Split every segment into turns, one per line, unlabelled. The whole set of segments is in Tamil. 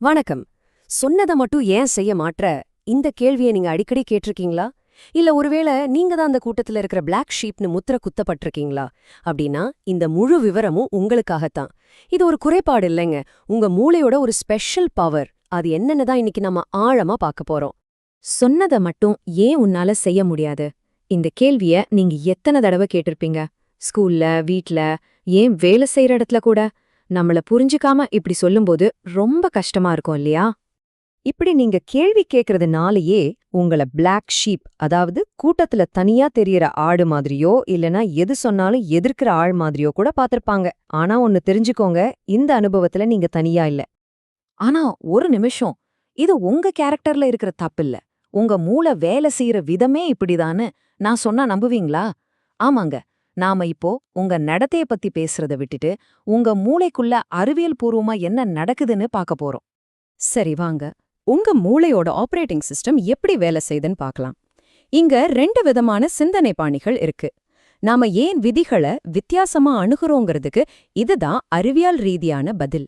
வணக்கம். சொன்னதை மட்டும் ஏன் செய்ய மாட்ற? இந்த கேள்வியை நீங்க அடிக்கடி கேட்டிருக்கீங்களா? இல்ல ஒருவேளை நீங்க தான் அந்த கூட்டத்துல இருக்கிற பிளாக் ஷீப்னு முத்திர குத்தப்பட்டிருக்கீங்களா? அப்படின்னா இந்த முழு விவரமும் உங்களுக்காகத்தான். இது ஒரு குறைபாடு இல்லைங்க, உங்க மூளையோட ஒரு ஸ்பெஷல் பவர். அது என்னன்னு தான் இன்னைக்கு நம்ம ஆழமா பார்க்க போறோம்.
சொன்னத மட்டும் ஏன் உன்னால செய்ய முடியாது? இந்த கேள்விய நீங்க எத்தனை தடவை கேட்டிருப்பீங்க? ஸ்கூல்ல, வீட்ல, ஏன் வேலை செய்யற இடத்துல கூட. நம்மள புரிஞ்சுக்காம இப்படி சொல்லும்போது ரொம்ப கஷ்டமா இருக்கும் இல்லையா?
இப்படி நீங்க கேள்வி கேக்குறதுனாலயே உங்கள பிளாக் ஷீப், அதாவது கூட்டத்துல தனியா தெரியற ஆடு மாதிரியோ இல்லனா எது சொன்னாலும் எதிர்க்கிற ஆள் மாதிரியோ கூட பாத்திருப்பாங்க. ஆனா ஒன்னு தெரிஞ்சுக்கோங்க, இந்த அனுபவத்துல நீங்க தனியா இல்ல.
ஆனா ஒரு நிமிஷம், இது உங்க கேரக்டர்ல இருக்கிற தப்பில்ல. உங்க மூளை வேலை செய்யற விதமே இப்படிதான்னு நான் சொன்னா நம்புவீங்களா? ஆமாங்க. நாம இப்போ உங்க நடத்தைய பத்தி பேசுறத விட்டுட்டு உங்க மூளைக்குள்ள அறிவியல் பூர்வமா என்ன நடக்குதுன்னு பார்க்க போறோம்.
சரி வாங்க, உங்க மூளையோட ஆபரேட்டிங் சிஸ்டம் எப்படி வேலை செய்யுதுன்னு பார்க்கலாம். இங்க 2 விதமான சிந்தனை பாணிகள் இருக்கு. நாம ஏன் விதிகளை வித்தியாசமா அணுகுறோங்கிறதுக்கு இதுதான் அறிவியல் ரீதியான பதில்.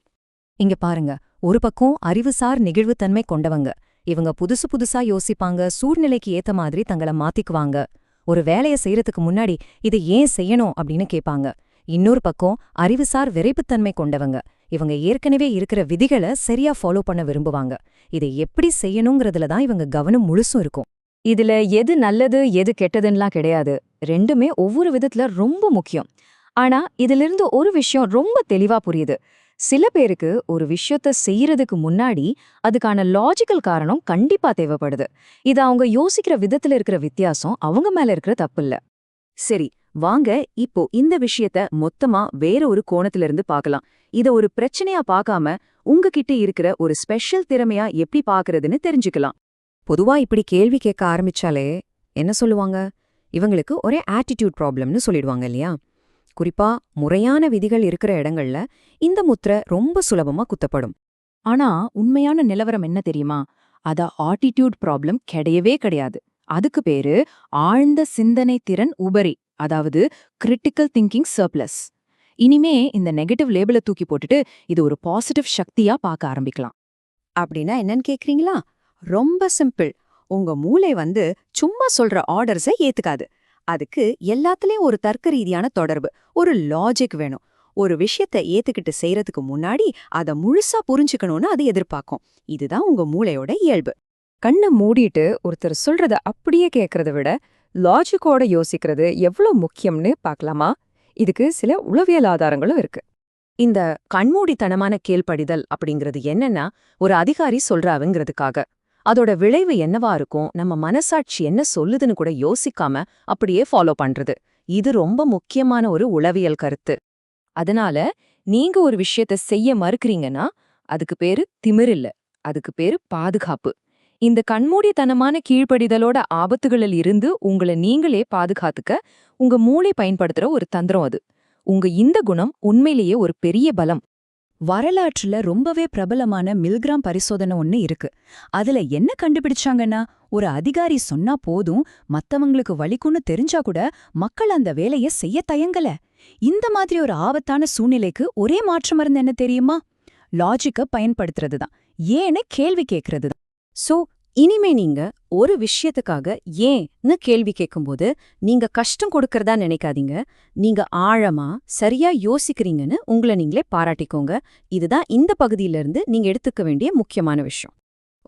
இங்க பாருங்க, ஒரு பக்கம் அறிவுசார் நெகிழ்வுத்தன்மை கொண்டவங்க. இவங்க புதுசு புதுசா யோசிப்பாங்க, சூழ்நிலைக்கு ஏத்த மாதிரி தங்களை மாத்திக்குவாங்க. ஒரு வேலையை செய்யறதுக்கு முன்னாடி இதை ஏன் செய்யணும் அப்படின்னு கேட்பாங்க. இன்னொரு பக்கம் அறிவுசார் விரைப்புத்தன்மை கொண்டவங்க. இவங்க ஏற்கனவே இருக்கிற விதிகளை சரியா ஃபாலோ பண்ண விரும்புவாங்க. இதை எப்படி செய்யணுங்கிறதுல தான் இவங்க கவனம் முழுசும் இருக்கும்.
இதுல எது நல்லது எது கெட்டதுன்னெலாம் கிடையாது. ரெண்டுமே ஒவ்வொரு விதத்துல ரொம்ப முக்கியம். ஆனா இதிலிருந்து ஒரு விஷயம் ரொம்ப தெளிவா புரியுது. சில பேருக்கு ஒரு விஷயத்த செய்யறதுக்கு முன்னாடி அதுக்கான லாஜிக்கல் காரணம் கண்டிப்பா தேவைப்படுது. இது அவங்க யோசிக்கிற விதத்துல இருக்கிற வித்தியாசம், அவங்க மேல இருக்கிற தப்பில்ல. சரி, வாங்க இப்போ இந்த விஷயத்த மொத்தமா வேற ஒரு கோணத்துல இருந்து பார்க்கலாம். இத ஒரு பிரச்சனையா பார்க்காம உங்ககிட்ட இருக்கிற ஒரு ஸ்பெஷல் திறமையா எப்படி பார்க்கறதுன்னு தெரிஞ்சுக்கலாம்.
பொதுவா இப்படி கேள்வி கேட்க ஆரம்பிச்சாலே என்ன சொல்லுவாங்க? இவங்களுக்கு ஒரே ஆட்டிடியூட் ப்ராப்ளம்னு சொல்லிடுவாங்க இல்லையா? குறிப்பா முறையான விதிகள் இருக்கிற இடங்கள்ல இந்த முத்திரை ரொம்ப சுலபமா குத்தப்படும்.
ஆனா உண்மையான நிலவரம் என்ன தெரியுமா? அத ஆட்டிடியூட் ப்ராப்ளம் கிடையவே கிடையாது. அதுக்கு பேரு ஆழ்ந்த சிந்தனை திறன் உபரி, அதாவது கிரிட்டிக்கல் திங்கிங் சர்ப்ளஸ். இனிமே இந்த நெகட்டிவ் லேபிள தூக்கி போட்டுட்டு இது ஒரு பாசிட்டிவ் சக்தியா பார்க்க ஆரம்பிக்கலாம்.
அப்படின்னா என்னன்னு கேக்குறீங்களா? ரொம்ப சிம்பிள். உங்க மூளை சும்மா சொல்ற ஆர்டர்ஸை ஏத்துக்காது. அதுக்கு எல்லாத்துலயும் ஒரு தர்க்க ரீதியான தொடர்பு, ஒரு லாஜிக் வேணும். ஒரு விஷயத்தை ஏத்துக்கிட்டு செய்யறதுக்கு முன்னாடி அதை முழுசா புரிஞ்சுக்கணும்னு அது எதிர்பார்க்கும். இதுதான் உங்க மூளையோட இயல்பு. கண்ணை மூடிட்டு ஒருத்தர் சொல்றத அப்படியே கேட்கறத விட லாஜிக்கோட யோசிக்கிறது எவ்வளவு முக்கியம்னு பார்க்கலாமா? இதுக்கு சில உளவியல் ஆதாரங்களும் இருக்கு.
இந்த கண்மூடித்தனமான கேள்படிதல் அப்படிங்கிறது என்னன்னா, ஒரு அதிகாரி சொல்றாவுங்கிறதுக்காக. அதோட விளைவு என்னவா இருக்கும், நம்ம மனசாட்சி என்ன சொல்லுதுன்னு கூட யோசிக்காம அப்படியே ஃபாலோ பண்றது. இது ரொம்ப முக்கியமான ஒரு உளவியல் கருத்து. அதனால நீங்க ஒரு விஷயத்த செய்ய மறுக்கிறீங்கன்னா அதுக்கு பேரு திமிர் இல்ல, அதுக்கு பேரு பாதுகாப்பு. இந்த கண்மூடித்தனமான கீழ்ப்படிதலோட ஆபத்துகளில் இருந்து உங்களை நீங்களே பாதுகாத்துக்க உங்க மூளை பயன்படுத்துற ஒரு தந்திரம் அது. உங்க இந்த குணம் உண்மையிலேயே ஒரு பெரிய பலம்.
வரலாற்றுல ரொம்பவே பிரபலமான மில்கிராம் பரிசோதனை ஒண்ணு இருக்கு. அதுல என்ன கண்டுபிடிச்சாங்கன்னா, ஒரு அதிகாரி சொன்னா போதும், மத்தவங்களுக்கு வலிக்குன்னு தெரிஞ்சா கூட மக்கள் அந்த வேலைய செய்ய தயங்கல. இந்த மாதிரி ஒரு ஆபத்தான சூழ்நிலைக்கு ஒரே மாற்று மருந்து என்ன தெரியுமா? லாஜிக்க பயன்படுத்துறதுதான், ஏன்னு கேள்வி கேட்கறதுதான்.
சோ இனிமே நீங்க ஒரு விஷயத்துக்காக ஏன்னு கேள்வி கேட்கும்போது நீங்க கஷ்டம் கொடுக்கறதா நினைக்காதீங்க. நீங்க ஆழமா சரியா யோசிக்கிறீங்கன்னு உங்களை நீங்களே பாராட்டிக்கோங்க. இதுதான் இந்த பகுதியிலிருந்து நீங்க எடுத்துக்க வேண்டிய முக்கியமான விஷயம்.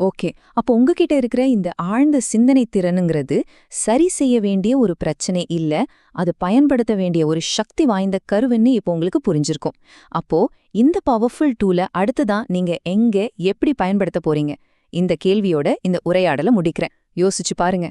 ஓகே, அப்போ உங்ககிட்ட இருக்கிற இந்த ஆழ்ந்த சிந்தனை திறனுங்கிறது சரி செய்ய வேண்டிய ஒரு பிரச்சனை இல்ல, அது பயன்படுத்த வேண்டிய ஒரு சக்தி வாய்ந்த கருவுன்னு இப்போ உங்களுக்கு புரிஞ்சிருக்கும். அப்போ இந்த பவர்ஃபுல் டூலை அடுத்துதான் நீங்க எங்க எப்படி பயன்படுத்த போறீங்க? இந்த கேள்வியோட இந்த உரையாடலை முடிக்கிறேன். யோசிச்சு பாருங்க.